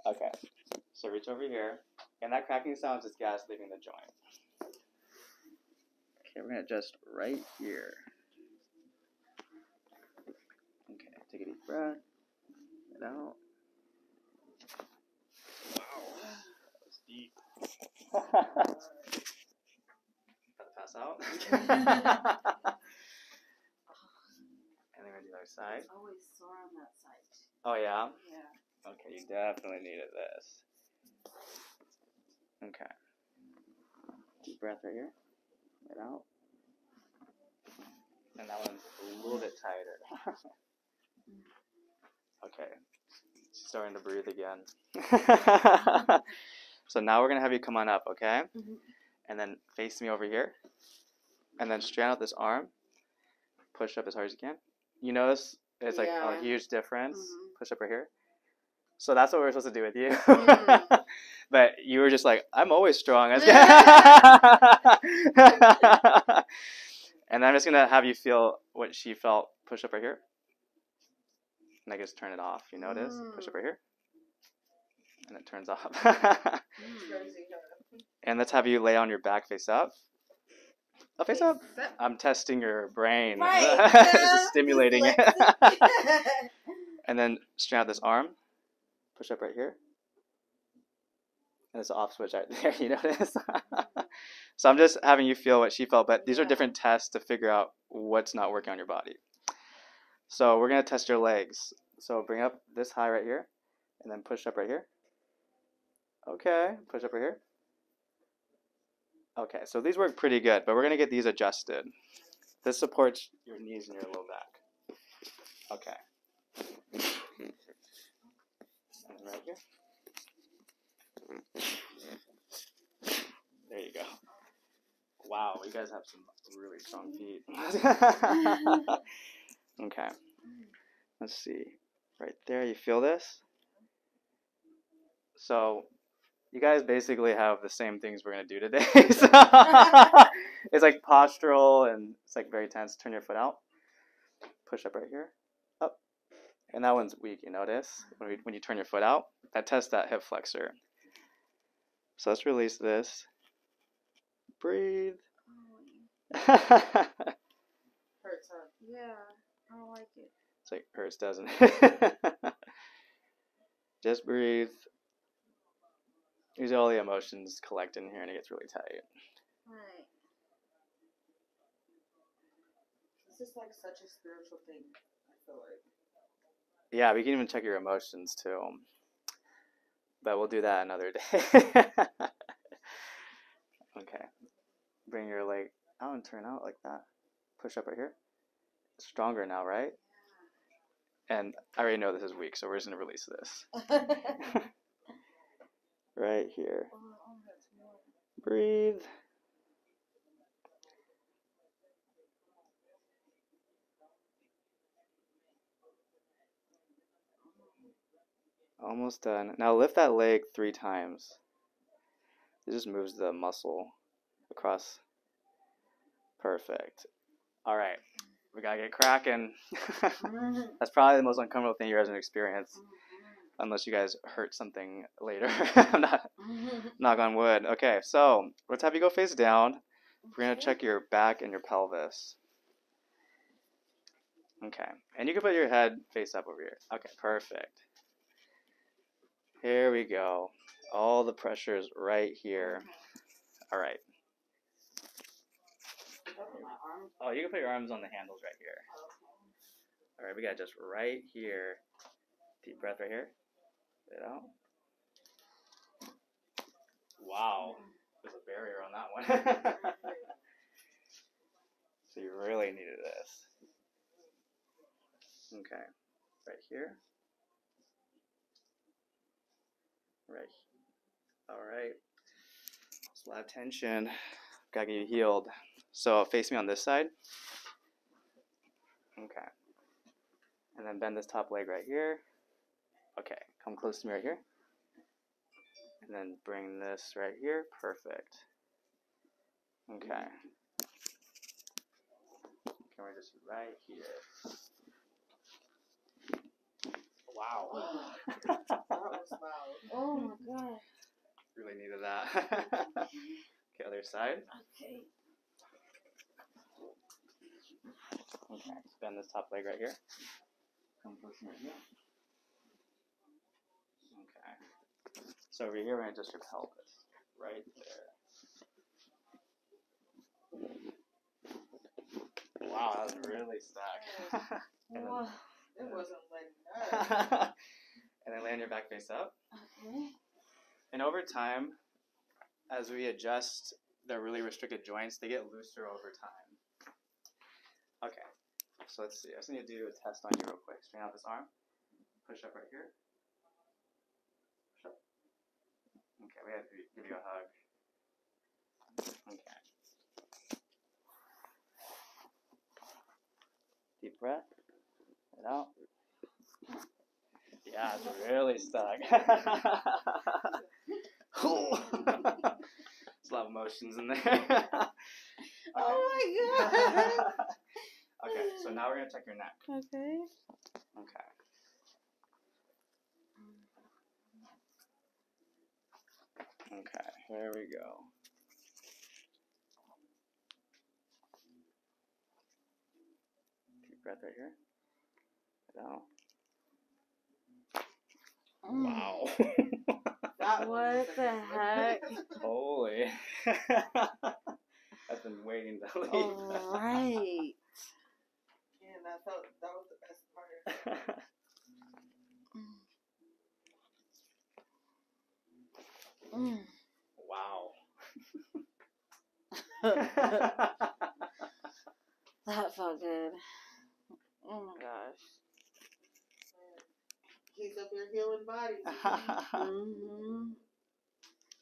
Okay. So reach over here. And that cracking sound is just gas leaving the joint. Okay, we're going to adjust right here. Okay, take a deep breath. Get out. Wow. That was deep. About to pass out. And then we're going to do the other side. It's always sore on that side. Oh, yeah? Yeah. Okay, you definitely needed this. Okay. Deep breath right here. Get out. And that one's a little bit tighter. Okay. Starting to breathe again. So now we're going to have you come on up, okay? Mm-hmm. And then face me over here. And then straighten out this arm. Push up as hard as you can. You notice it's like a huge difference. Mm-hmm. Push up right here. So that's what we're supposed to do with you. Mm-hmm. But you were just like, I'm always strong. And I'm just going to have you feel what she felt. Push up right here. And I just turn it off. You notice? Push up right here. And it turns off. And let's have you lay on your back face up. Oh, face up. I'm testing your brain. Right. Just stimulating it. And then straighten out this arm. Push up right here. And it's an off switch right there. You notice? So I'm just having you feel what she felt. But these are different tests to figure out what's not working on your body. So we're going to test your legs. So bring up this high right here. And then push up right here. Okay. Push up right here. Okay. So these work pretty good. But we're going to get these adjusted. This supports your knees and your low back. Okay. And right here. There you go. Wow, you guys have some really strong feet. Okay. Let's see. Right there, you feel this? So, you guys basically have the same things we're going to do today. So, it's like postural and it's like very tense. Turn your foot out. Push up right here. Up. And that one's weak, you notice? When you turn your foot out, that tests that hip flexor. So let's release this. Breathe. Hurts, huh? Yeah, I don't like it. It's like hurts, doesn't it? Just breathe. Usually all the emotions collect in here and it gets really tight. Right. This is like such a spiritual thing, I feel like. Yeah, we can even check your emotions too. But we'll do that another day. Okay. Bring your leg out and turn out like that. Push up right here. Stronger now, right? And I already know this is weak, so we're just going to release this. Right here. Breathe. Almost done. Now lift that leg 3 times. It just moves the muscle across. Perfect. All right. We got to get cracking. That's probably the most uncomfortable thing you're going to experience. Unless you guys hurt something later. I'm not, knock on wood. Okay, so let's have you go face down. We're going to check your back and your pelvis. Okay. And you can put your head face up over here. Okay, perfect. Here we go. All the pressure is right here. All right. Oh, you can put your arms on the handles right here. All right, we got just right here. Deep breath right here. Get it out. Wow. There's a barrier on that one. So you really needed this. Okay. Right here. Right. All right. Just a lot of tension. Gotta get you healed. So face me on this side. Okay. And then bend this top leg right here. Okay. Come close to me right here. And then bring this right here. Perfect. Okay. Camera just right here. Wow. Okay, other side. Okay. Okay, bend this top leg right here. Come pushing right here. Okay. So over here, we're going to adjust your pelvis. Right there. Wow, that was really stuck. Whoa. It wasn't letting up. And then land your back face up. Okay. And over time, as we adjust the really restricted joints, they get looser over time. Okay, so let's see. I just need to do a test on you real quick. Straighten out this arm. Push up right here. Push up. Okay, we have to give you a hug. Okay. Deep breath. Let it out. Yeah, it's really stuck. There's a lot of emotions in there. Okay. Oh my god. Okay, so now we're going to check your neck. Okay. Okay. Okay, here we go. Deep breath right here. Let it out. Wow. What the heck? Holy. I've been waiting to leave. All right. And I felt that was the best part. Wow. That felt good. Oh my gosh. He's up here healing bodies.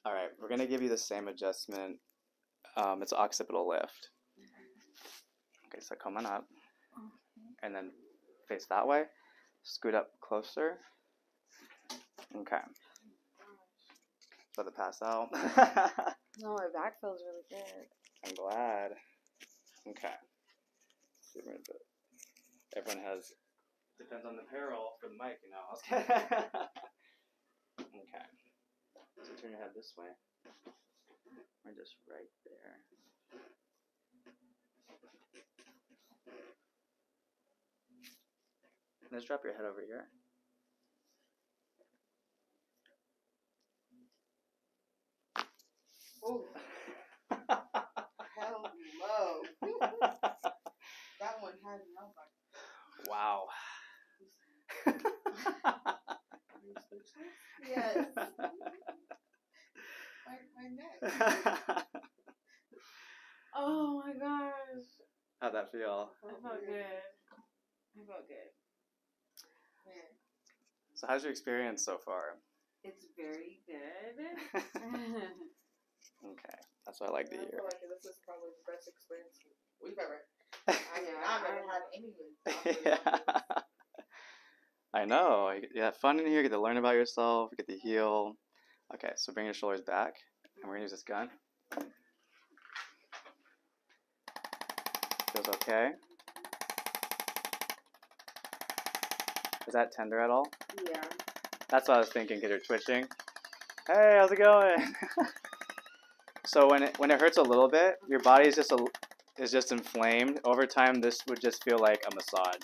All right, we're going to give you the same adjustment. It's occipital lift. Okay, so come on up. And then face that way. Scoot up closer. Okay. Let it pass out. No, my back feels really good. I'm glad. Okay. See, we're gonna put- everyone has, depends on the peril for the mic, you know. Okay. So turn your head this way. We're just right there. Let's drop your head over here. Oh, hello. That one had me. I was like, Wow. yes. My neck. Oh my gosh. How'd that feel? I felt good. I felt good. Man, So how's your experience so far? It's very good. Okay, that's what I like to I hear. feel like this is probably the best experience we've ever. I've never had any. Yeah. I know. You have fun in here. You get to learn about yourself. You get to heal. Okay, so bring your shoulders back, and we're gonna use this gun. Feels okay. Is that tender at all? Yeah. That's what I was thinking because you're twitching. Hey, how's it going? So when it hurts a little bit, your body is just inflamed. Over time, this would just feel like a massage.